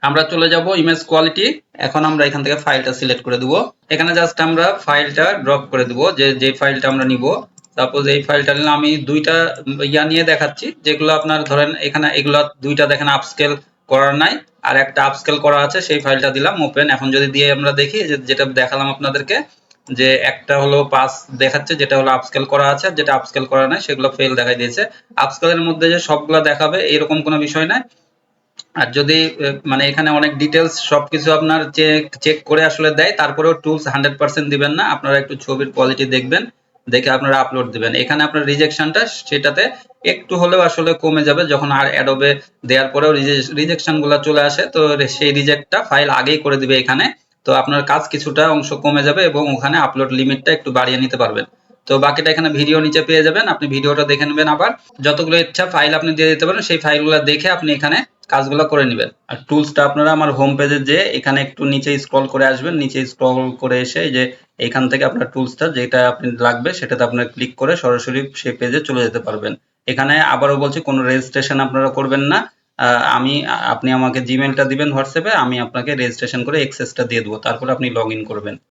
আমরা চলে যাব ইমেজ কোয়ালিটি। এখন আমরা এখান থেকে ফাইলটা সিলেক্ট করে দেব। এখানে জাস্ট আমরা ফাইলটা ড্রপ করে দেব, যে ফাইলটা আমরা নিব। সাপোজ এই ফাইলটা নিলে আমি দুইটা নিয়ে দেখাচ্ছি, যেগুলো আপনার ধরেন এখানে এগুলো দুইটা দেখেন আপস্কেল করার নাই, আর একটা আপস্কেল করা আছে, সেই ফাইলটা দিলাম ওপেন। এখন যদি দিয়ে আমরা দেখি যেটা দেখালাম আপনাদেরকে, যে একটা হলো পাস দেখাচ্ছে যেটা হলো আপস্কেল করা আছে, যেটা আপস্কেল করা নাই সেগুলো ফেল দেখাই দিয়েছে। আপস্কেলের মধ্যে যে সবগুলো দেখাবে এরকম কোনো বিষয় নাই। আর যদি মানে এখানে অনেক ডিটেলস সবকিছু আপনার চেক করে আসলে দেয়, তারপরেও টুলস 100% দিবেন না, আপনারা একটু ছবির কোয়ালিটি দেখবেন, দেখে আপনারা আপলোড দিবেন। এখানে আপনার রিজেকশনটা সেটাতে একটু হলেও আসলে কমে যাবে, যখন আর অ্যাডোবে দেওয়ার পরেও রিজেকশন গুলা চলে আসে, তো সেই রিজেক্টটা ফাইল আগেই করে দিবে এখানে। তো আপনার কাজ কিছুটা অংশ কমে যাবে এবং ওখানে আপলোড লিমিটটা একটু বাড়িয়ে নিতে পারবেন। তো বাকিটা এখানে ভিডিও নিচে পেয়ে যাবেন, আপনি ভিডিওটা দেখে নেবেন। আবার যতগুলো ইচ্ছা ফাইল আপনি দিয়ে দিতে পারেন, সেই ফাইলগুলো দেখে আপনি এখানে কাজগুলো করে নেবেন। আর টুলসটা আপনারা আমার হোম পেজে যে এখানে একটু নিচে স্ক্রল করে আসবেন, নিচে স্ক্রল করে এসে যে এখান থেকে আপনার টুলসটা যেটা আপনি লাগবে সেটাতে আপনার ক্লিক করে সরাসরি সেই পেজে চলে যেতে পারবেন। এখানে আবারও বলছি, কোনো রেজিস্ট্রেশন আপনারা করবেন না। আপনি আমাকে জিমেলটা দিবেন হোয়াটসঅ্যাপে, আমি আপনাকে রেজিস্ট্রেশন করে এক্সেসটা দিয়ে দেবো, তারপরে আপনি লগ ইন করবেন।